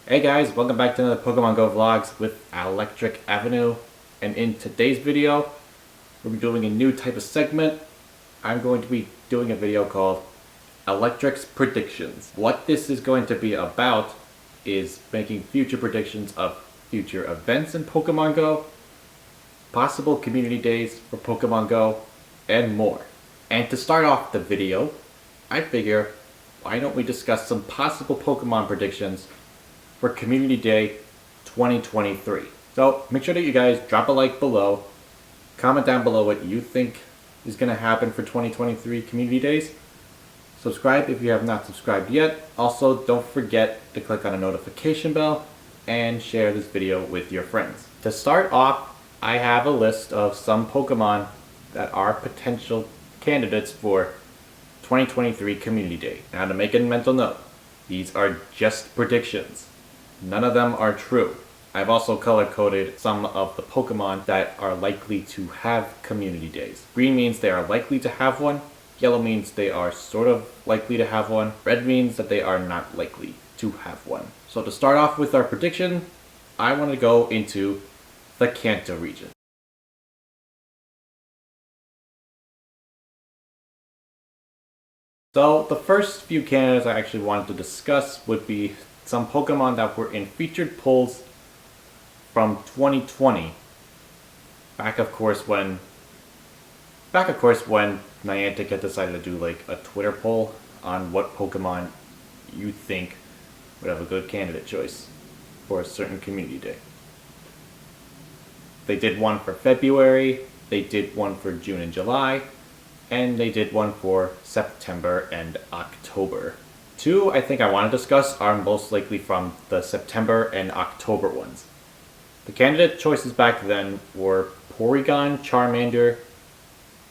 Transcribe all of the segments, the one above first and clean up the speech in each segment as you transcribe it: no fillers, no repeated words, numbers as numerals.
Hey guys, welcome back to another Pokemon Go vlogs with Electric Avenue. And in today's video, we'll be doing a new type of segment. I'm going to be doing a video called Electric's Predictions. What this is going to be about is making future predictions of future events in Pokemon Go, possible community days for Pokemon Go, and more. And to start off the video, I figure, why don't we discuss some possible Pokemon predictions for Community Day 2023. So make sure that you guys drop a like below, comment down below what you think is going to happen for 2023 Community Days. Subscribe if you have not subscribed yet. Also, don't forget to click on the notification bell and share this video with your friends. To start off, I have a list of some Pokemon that are potential candidates for 2023 Community Day. Now to make a mental note, these are just predictions. None of them are true. I've also color-coded some of the Pokemon that are likely to have community days. Green means they are likely to have one. Yellow means they are sort of likely to have one. Red means that they are not likely to have one. So to start off with our prediction, I want to go into the Kanto region. So the first few candidates I actually wanted to discuss would be some Pokemon that were in featured polls from 2020. Back of course when Niantic had decided to do like a Twitter poll on what Pokemon you think would have a good candidate choice for a certain community day. They did one for February, they did one for June and July, and they did one for September and October. Two I think I want to discuss are most likely from the September and October ones. The candidate choices back then were Porygon, Charmander,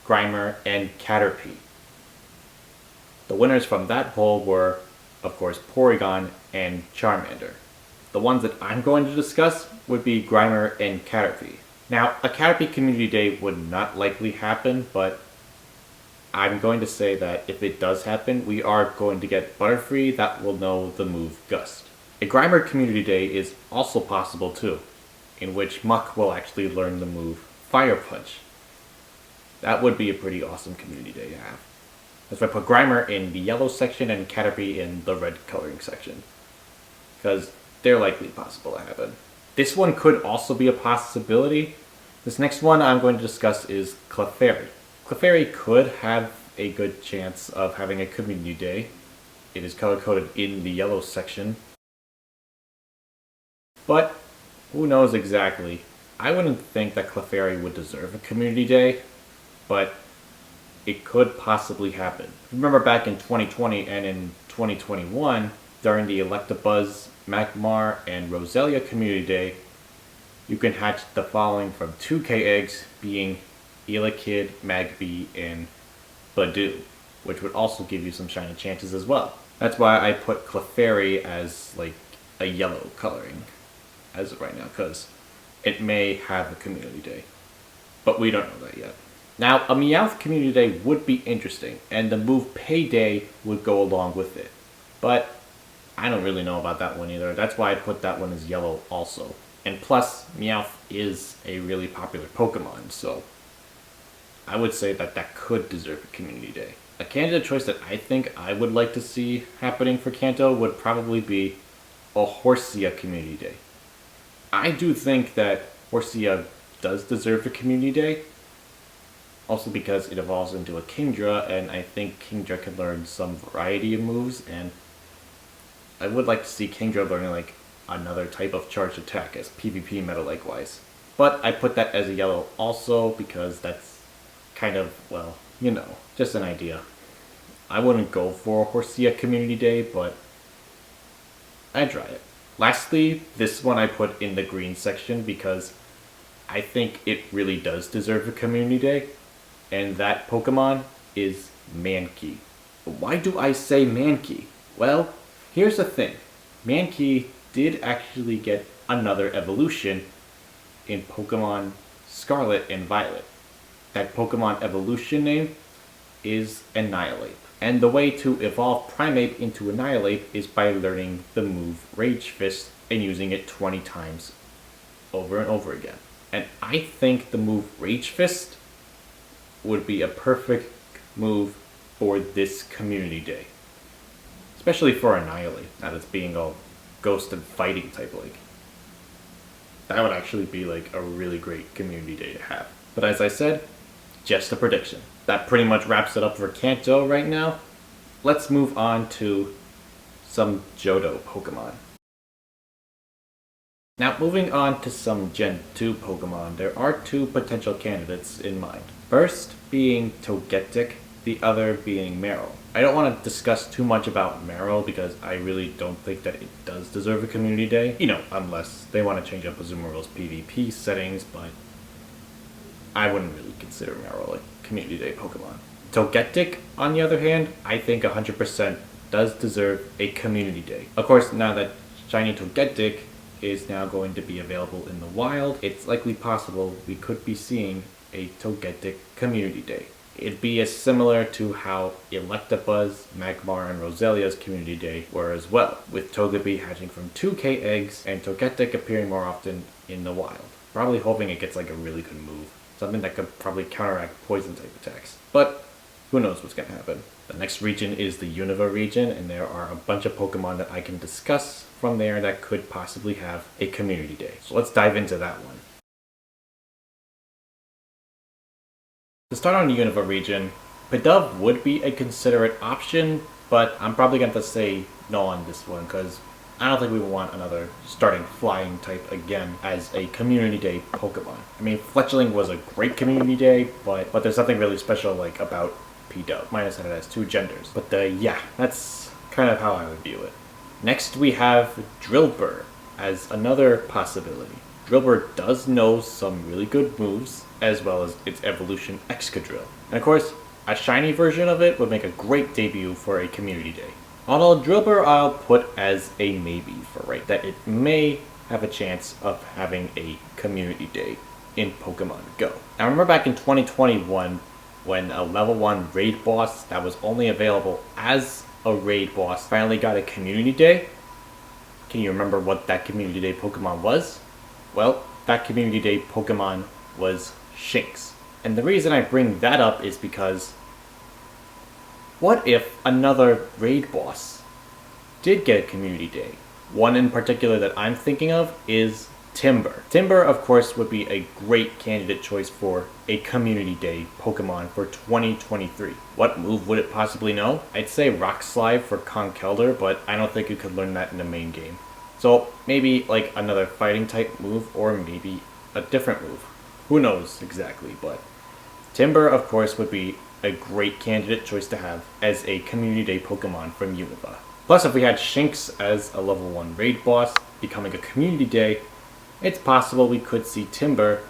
Grimer, and Caterpie. The winners from that poll were, of course, Porygon and Charmander. The ones that I'm going to discuss would be Grimer and Caterpie. Now, a Caterpie Community Day would not likely happen, but I'm going to say that if it does happen, we are going to get Butterfree that will know the move Gust. A Grimer Community Day is also possible too, in which Muck will actually learn the move Fire Punch. That would be a pretty awesome community day to have. That's why I put Grimer in the yellow section and Caterpie in the red coloring section, because they're likely possible to happen. This one could also be a possibility. This next one I'm going to discuss is Clefairy. Clefairy could have a good chance of having a community day. It is color-coded in the yellow section. But who knows exactly. I wouldn't think that Clefairy would deserve a community day, but it could possibly happen. Remember back in 2020 and in 2021, during the Electabuzz, Magmar, and Roselia Community Day, you can hatch the following from 2K eggs, being Elekid, Magby, and Badoo, which would also give you some shiny chances as well. That's why I put Clefairy as like a yellow coloring as of right now, because it may have a community day, but we don't know that yet. Now, a Meowth community day would be interesting, and the move Payday would go along with it, but I don't really know about that one either. That's why I put that one as yellow also. And plus, Meowth is a really popular Pokemon, so I would say that that could deserve a community day. A candidate choice that I think I would like to see happening for Kanto would probably be a Horsia community day. I do think that Horsia does deserve a community day, also because it evolves into a Kingdra, and I think Kingdra can learn some variety of moves, and I would like to see Kingdra learning like another type of charged attack as PvP meta likewise. But I put that as a yellow also because that's kind of, well, you know, just an idea. I wouldn't go for a Horsia community day, but I'd try it. Lastly, this one I put in the green section because I think it really does deserve a community day, and that Pokemon is Mankey. Why do I say Mankey? Well, here's the thing. Mankey did actually get another evolution in Pokemon Scarlet and Violet. That Pokemon evolution name is Annihilate. And the way to evolve Primeape into Annihilate is by learning the move Rage Fist and using it 20 times over and over again. And I think the move Rage Fist would be a perfect move for this community day. Especially for Annihilate, now that's being all ghost and fighting type like. That would actually be like a really great community day to have. But as I said, just a prediction. That pretty much wraps it up for Kanto right now. Let's move on to some Johto Pokemon. Now moving on to some Gen 2 Pokemon, there are two potential candidates in mind. First being Togetic, the other being Meryl. I don't want to discuss too much about Meryl because I really don't think that it does deserve a community day. You know, unless they want to change up Azumarill's PvP settings, but I wouldn't really consider Meryl a community day Pokemon. Togetic, on the other hand, I think 100% does deserve a community day. Of course, now that Shiny Togetic is now going to be available in the wild, it's likely possible we could be seeing a Togetic community day. It'd be as similar to how Electabuzz, Magmar, and Roselia's community day were as well, with Togepi hatching from 2k eggs and Togetic appearing more often in the wild. Probably hoping it gets like a really good move, something that could probably counteract poison type attacks. But who knows what's going to happen. The next region is the Unova region, and there are a bunch of Pokemon that I can discuss from there that could possibly have a community day. So let's dive into that one. To start on the Unova region, Pidove would be a considerate option, but I'm probably going to say no on this one because I don't think we want another starting flying type again as a community day Pokemon. I mean, Fletchling was a great community day, but there's something really special like about Pidove, minus that it has two genders. But yeah, that's kind of how I would view it. Next we have Drillbur as another possibility. Drillbur does know some really good moves, as well as its evolution Excadrill. And of course, a shiny version of it would make a great debut for a community day. Although Drillbur I'll put as a maybe for right, that it may have a chance of having a community day in Pokemon Go. Now remember back in 2021 when a level 1 raid boss that was only available as a raid boss finally got a community day? Can you remember what that community day Pokemon was? Well, that community day Pokemon was Shinx. And the reason I bring that up is because what if another raid boss did get a community day? One in particular that I'm thinking of is Timber. Timber, of course, would be a great candidate choice for a community day Pokemon for 2023. What move would it possibly know? I'd say Rock Slide for Conkeldurr, but I don't think you could learn that in the main game. So maybe like another fighting type move or maybe a different move. Who knows exactly, but Timber, of course, would be a great candidate choice to have as a community day Pokemon from Unova. Plus, if we had Shinx as a level 1 raid boss becoming a community day, it's possible we could see Timber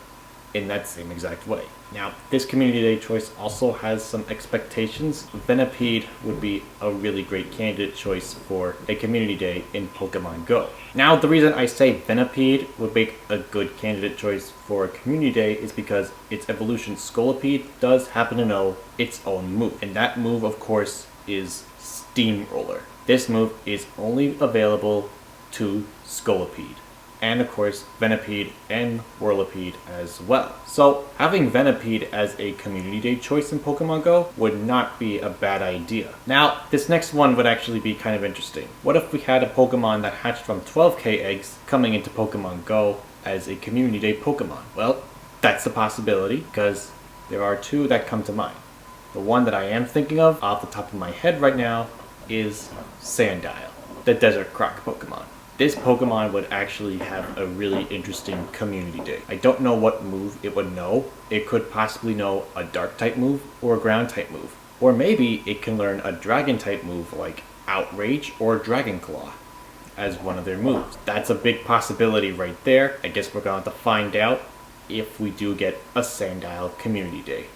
in that same exact way. Now, this community day choice also has some expectations. Venipede would be a really great candidate choice for a community day in Pokemon Go. Now, the reason I say Venipede would make a good candidate choice for a community day is because its evolution Scolipede does happen to know its own move. And that move, of course, is Steamroller. This move is only available to Scolipede. And of course, Venipede and Whirlipede as well. So having Venipede as a community day choice in Pokemon Go would not be a bad idea. Now, this next one would actually be kind of interesting. What if we had a Pokemon that hatched from 12k eggs coming into Pokemon Go as a community day Pokemon? Well, that's a possibility because there are two that come to mind. The one that I am thinking of off the top of my head right now is Sandile, the Desert Croc Pokemon. This Pokemon would actually have a really interesting community day. I don't know what move it would know. It could possibly know a dark type move or a ground type move. Or maybe it can learn a dragon type move like Outrage or Dragon Claw as one of their moves. That's a big possibility right there. I guess we're going to have to find out if we do get a Sandile community day.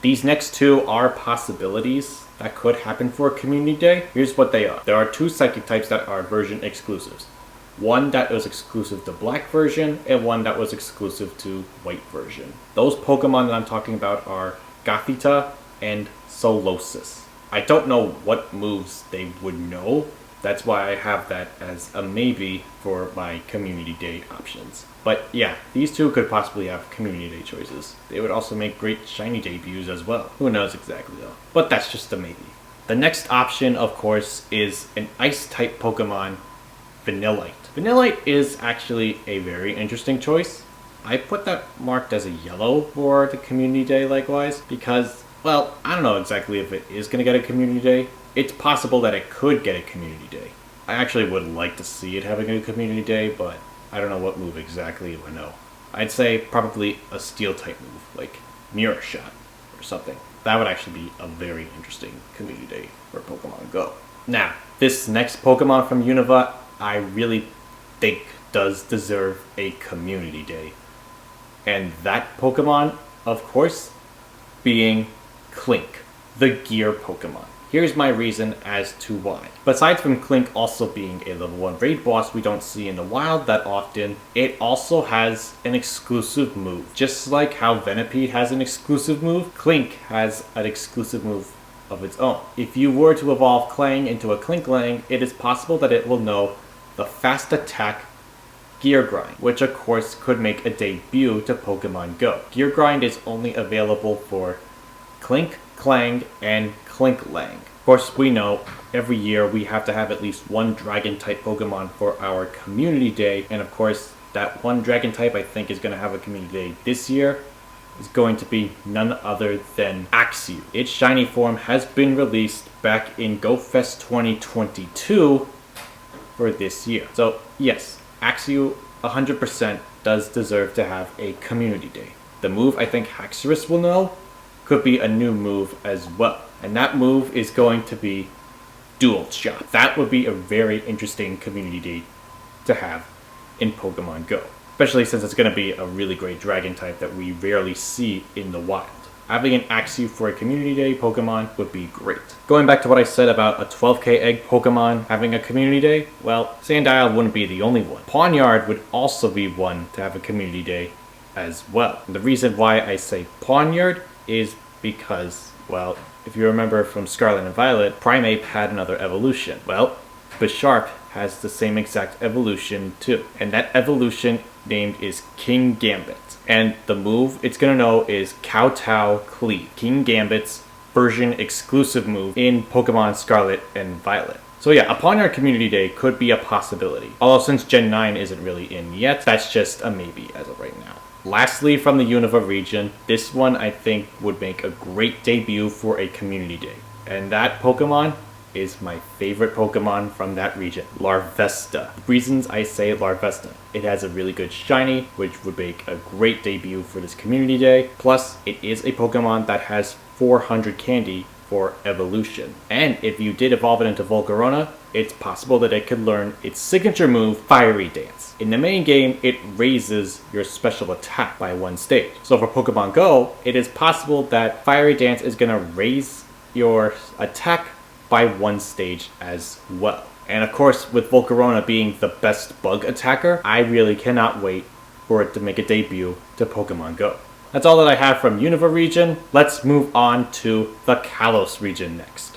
These next two are possibilities that could happen for a community day. Here's what they are. There are two psychic types that are version exclusives. One that was exclusive to black version and one that was exclusive to white version. Those Pokemon that I'm talking about are Gothita, and Solosis. I don't know what moves they would know. That's why I have that as a maybe for my Community Day options. But yeah, these two could possibly have Community Day choices. They would also make great shiny debuts as well. Who knows exactly though. But that's just a maybe. The next option, of course, is an Ice-type Pokemon, Vanillite. Vanillite is actually a very interesting choice. I put that marked as a yellow for the Community Day likewise because, well, I don't know exactly if it is going to get a Community Day. It's possible that it could get a Community Day. I actually would like to see it having a Community Day, but I don't know what move exactly it would know. I'd say probably a Steel-type move, like Mirror Shot or something. That would actually be a very interesting Community Day for Pokemon Go. Now, this next Pokemon from Unova, I really think does deserve a Community Day. And that Pokemon, of course, being Clink, the Gear Pokemon. Here's my reason as to why. Besides from Clink also being a level 1 raid boss we don't see in the wild that often, it also has an exclusive move. Just like how Venipede has an exclusive move, Clink has an exclusive move of its own. If you were to evolve Clang into a Klinklang, it is possible that it will know the Fast Attack Gear Grind, which of course could make a debut to Pokemon Go. Gear Grind is only available for Clink, Clang, and Klinklang. Of course, we know every year we have to have at least one Dragon-type Pokemon for our Community Day, and of course, that one Dragon-type I think is going to have a Community Day this year is going to be none other than Axew. Its shiny form has been released back in GoFest 2022 for this year. So yes, Axew 100% does deserve to have a Community Day. The move I think Haxorus will know could be a new move as well. And that move is going to be Dual Shot. That would be a very interesting Community Day to have in Pokemon Go. Especially since it's going to be a really great Dragon type that we rarely see in the wild. Having an Axew for a Community Day Pokemon would be great. Going back to what I said about a 12k egg Pokemon having a Community Day, well, Sandile wouldn't be the only one. Pawniard would also be one to have a Community Day as well. And the reason why I say Pawniard is because, well, if you remember from Scarlet and Violet, Primeape had another evolution. Well, Bisharp has the same exact evolution too. And that evolution named is King Gambit. And the move it's gonna know is Kowtow Cleave. King Gambit's version exclusive move in Pokemon Scarlet and Violet. So yeah, a Pawniard Community Day could be a possibility. Although since Gen 9 isn't really in yet, that's just a maybe as of right now. Lastly, from the Unova region, this one I think would make a great debut for a Community Day. And that Pokemon is my favorite Pokemon from that region, Larvesta. Reasons I say Larvesta: it has a really good shiny, which would make a great debut for this Community Day. Plus, it is a Pokemon that has 400 candy for evolution. And if you did evolve it into Volcarona, it's possible that it could learn its signature move, Fiery Dance. In the main game, it raises your special attack by one stage. So for Pokemon Go, it is possible that Fiery Dance is going to raise your attack by one stage as well. And of course, with Volcarona being the best bug attacker, I really cannot wait for it to make a debut to Pokemon Go. That's all that I have from Unova region. Let's move on to the Kalos region next.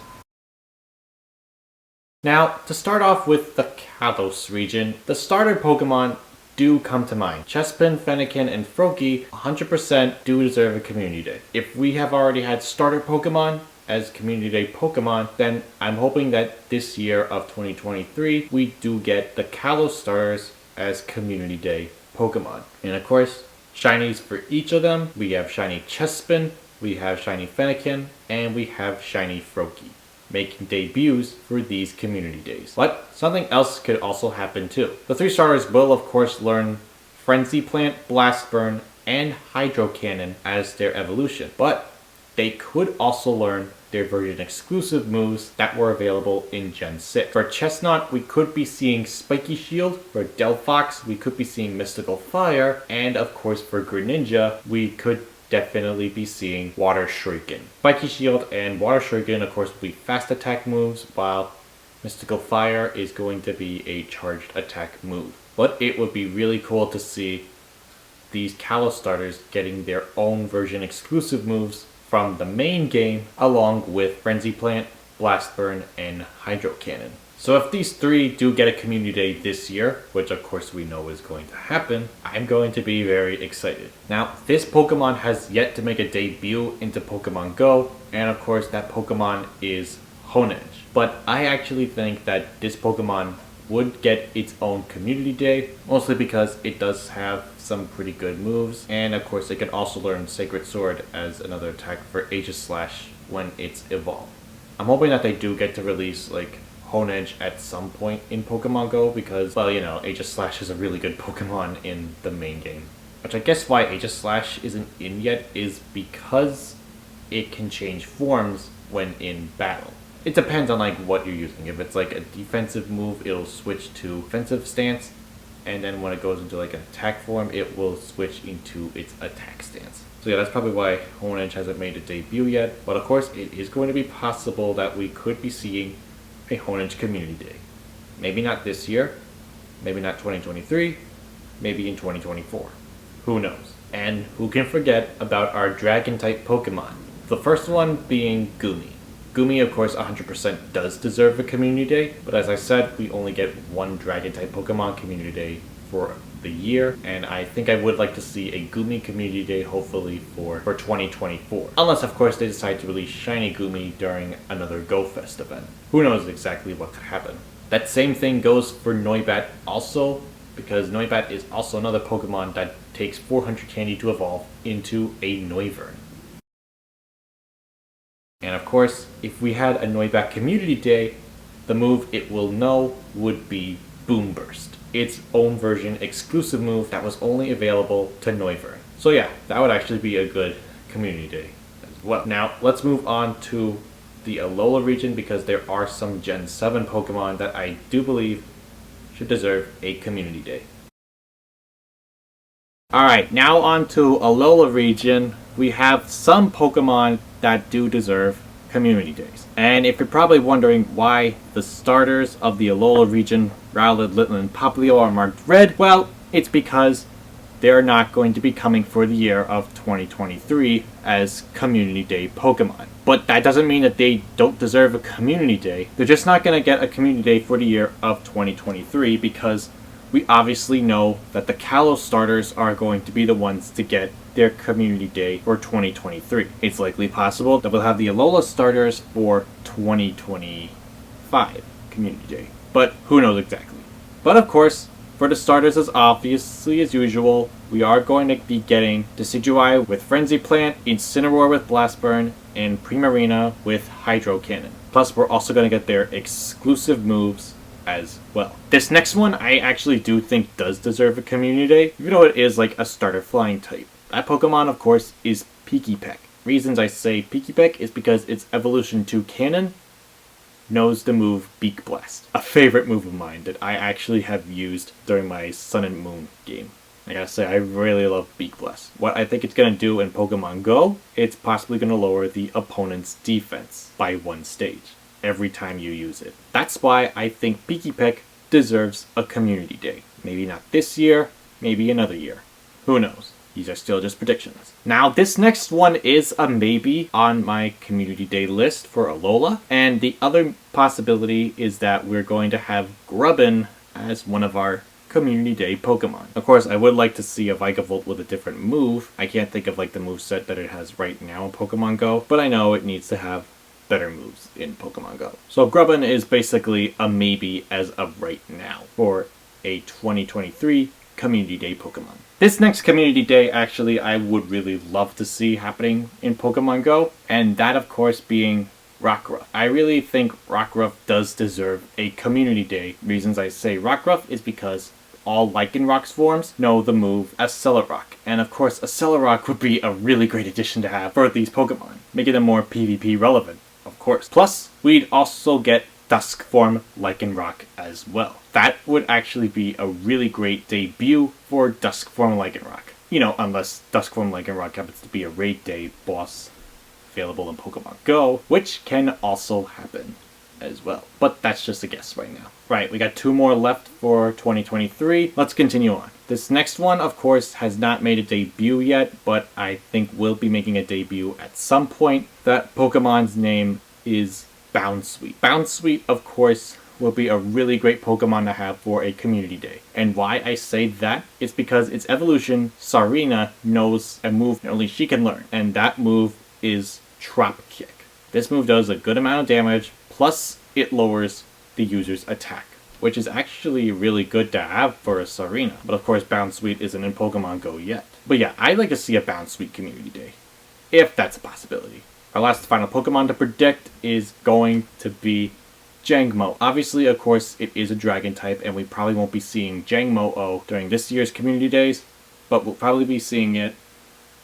Now, to start off with the Kalos region, the starter Pokemon do come to mind. Chespin, Fennekin, and Froakie 100% do deserve a Community Day. If we have already had starter Pokemon as Community Day Pokemon, then I'm hoping that this year of 2023, we do get the Kalos starters as Community Day Pokemon. And of course, shinies for each of them. We have shiny Chespin, we have shiny Fennekin, and we have shiny Froakie, making debuts for these Community Days. But something else could also happen too. The three starters will of course learn Frenzy Plant, Blast Burn, and Hydro Cannon as their evolution, but they could also learn their version exclusive moves that were available in Gen 6. For Chestnut, we could be seeing Spiky Shield. For Delphox, we could be seeing Mystical Fire. And of course for Greninja, we could definitely be seeing Water Shuriken. Spiky Shield and Water Shuriken, of course, will be fast attack moves, while Mystical Fire is going to be a charged attack move. But it would be really cool to see these Kalos starters getting their own version exclusive moves from the main game, along with Frenzy Plant, Blast Burn, and Hydro Cannon. So if these three do get a community day this year, which of course we know is going to happen, I'm going to be very excited. Now, this Pokemon has yet to make a debut into Pokemon Go, and of course that Pokemon is Honedge. But I actually think that this Pokemon would get its own community day, mostly because it does have some pretty good moves, and of course it can also learn Sacred Sword as another attack for Aegis Slash when it's evolved. I'm hoping that they do get to release like Honedge at some point in Pokemon Go because, well, you know, Aegis Slash is a really good Pokemon in the main game. Which I guess why Aegis Slash isn't in yet is because it can change forms when in battle. It depends on like what you're using. If it's like a defensive move, it'll switch to defensive stance, and then when it goes into like an attack form, it will switch into its attack stance. So yeah, that's probably why Honedge hasn't made a debut yet, but of course it is going to be possible that we could be seeing a Honedge Community Day. Maybe not this year, maybe not 2023, maybe in 2024. Who knows? And who can forget about our Dragon-type Pokemon? The first one being Gumi. Gumi, of course, 100% does deserve a Community Day, but as I said, we only get one Dragon-type Pokemon Community Day for the year, and I think I would like to see a Gumi Community Day hopefully for 2024. Unless, of course, they decide to release Shiny Gumi during another Go Fest event. Who knows exactly what could happen. That same thing goes for Noibat also, because Noibat is also another Pokemon that takes 400 candy to evolve into a Noivern. And of course, if we had a Noibat Community Day, the move it will know would be Boom Burst, its own version exclusive move that was only available to Noivern. So yeah, that would actually be a good community day as well. Now, let's move on to the Alola region because there are some Gen 7 Pokemon that I do believe should deserve a community day. Alright, now on to Alola region. We have some Pokemon that do deserve community days. And if you're probably wondering why the starters of the Alola region, Rowlet, Litlin, and Popplio are marked red, well, it's because they're not going to be coming for the year of 2023 as Community Day Pokemon. But that doesn't mean that they don't deserve a Community Day. They're just not going to get a Community Day for the year of 2023 because we obviously know that the Kalos starters are going to be the ones to get their Community Day for 2023. It's likely possible that we'll have the Alola starters for 2025 Community Day, but who knows exactly. But of course, for the starters, as obviously as usual, we are going to be getting Decidueye with Frenzy Plant, Incineroar with Blast Burn, and Primarina with Hydro Cannon. Plus, we're also going to get their exclusive moves as well. This next one I actually do think does deserve a community day, even though it is like a starter flying type. That Pokemon, of course, is Pikipek. Reasons I say Pikipek is because its evolution to Cannon knows the move Beak Blast, a favorite move of mine that I actually have used during my Sun and Moon game. I gotta say, I really love Beak Blast. What I think it's gonna do in Pokemon Go, it's possibly gonna lower the opponent's defense by 1 stage every time you use it. That's why I think Pikipek deserves a community day. Maybe not this year, maybe another year. Who knows? These are still just predictions. Now, this next one is a maybe on my community day list for Alola, and the other possibility is that we're going to have Grubbin as one of our community day Pokemon. Of course, I would like to see a Vikavolt with a different move. I can't think of like the moveset that it has right now in Pokemon Go, but I know it needs to have better moves in Pokemon Go. So Grubbin is basically a maybe as of right now for a 2023 Community Day Pokemon. This next Community Day, actually, I would really love to see happening in Pokemon Go, and that, of course, being Rockruff. I really think Rockruff does deserve a Community Day. Reasons I say Rockruff is because all Lycanroc forms know the move Accelerock, and of course, Accelerock would be a really great addition to have for these Pokemon, making them more PvP relevant, of course. Plus, we'd also get Dusk form Lycanroc as well. That would actually be a really great debut for Dusk form Lycanroc. You know, unless Dusk form Lycanroc happens to be a raid day boss available in Pokemon Go, which can also happen. as well. But that's just a guess right now. Right, we got 2 more left for 2023. Let's continue on. This next one, of course, has not made a debut yet, but I think will be making a debut at some point. That Pokemon's name is Bounsweet. Bounsweet, of course, will be a really great Pokemon to have for a community day. And why I say that is because its evolution, Sarina, knows a move only she can learn, and that move is Drop Kick. This move does a good amount of damage, plus it lowers the user's attack, which is actually really good to have for a Sarina. But of course, Bounsweet isn't in Pokemon Go yet. But yeah, I'd like to see a Bounsweet community day, if that's a possibility. Our last final Pokemon to predict is going to be Jangmo. Obviously, of course, it is a dragon type, and we probably won't be seeing Jangmo-O during this year's community days, but we'll probably be seeing it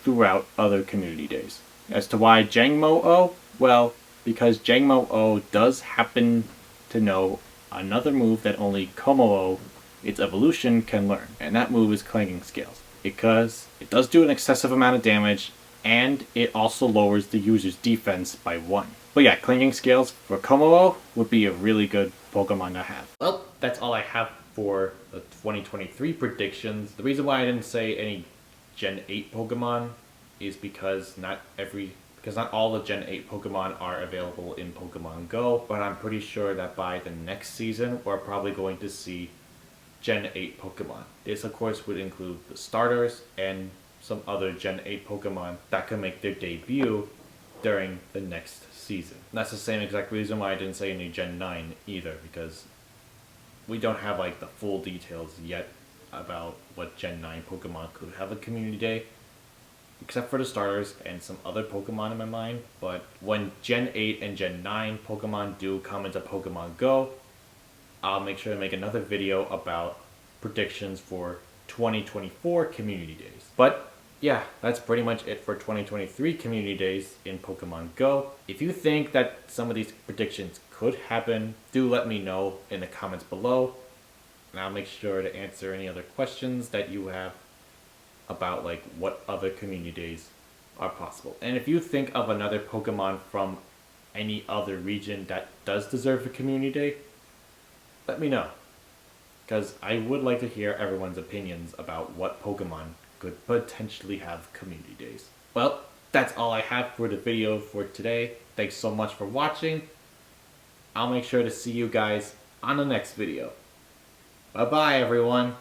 throughout other community days. As to why Jangmo-O, well, because Jangmo-O does happen to know another move that only Como-O, its evolution, can learn, and that move is Clanging Scales, because it does do an excessive amount of damage, and it also lowers the user's defense by 1. But yeah, Clanging Scales for Como-O would be a really good Pokemon to have. Well, that's all I have for the 2023 predictions. The reason why I didn't say any Gen 8 Pokemon is because not all the Gen 8 Pokemon are available in Pokemon Go, but I'm pretty sure that by the next season, we're probably going to see Gen 8 Pokemon. This, of course, would include the starters and some other Gen 8 Pokemon that can make their debut during the next season. And that's the same exact reason why I didn't say any Gen 9 either, because we don't have like the full details yet about what Gen 9 Pokemon could have a community day, except for the starters and some other Pokemon in my mind. But when Gen 8 and Gen 9 Pokemon do come into Pokemon Go, I'll make sure to make another video about predictions for 2024 community days. But yeah, that's pretty much it for 2023 community days in Pokemon Go. If you think that some of these predictions could happen, do let me know in the comments below, and I'll make sure to answer any other questions that you have about like what other community days are possible. And if you think of another Pokemon from any other region that does deserve a community day, let me know, because I would like to hear everyone's opinions about what Pokemon could potentially have community days. Well, that's all I have for the video for today. Thanks so much for watching. I'll make sure to see you guys on the next video. Bye bye everyone.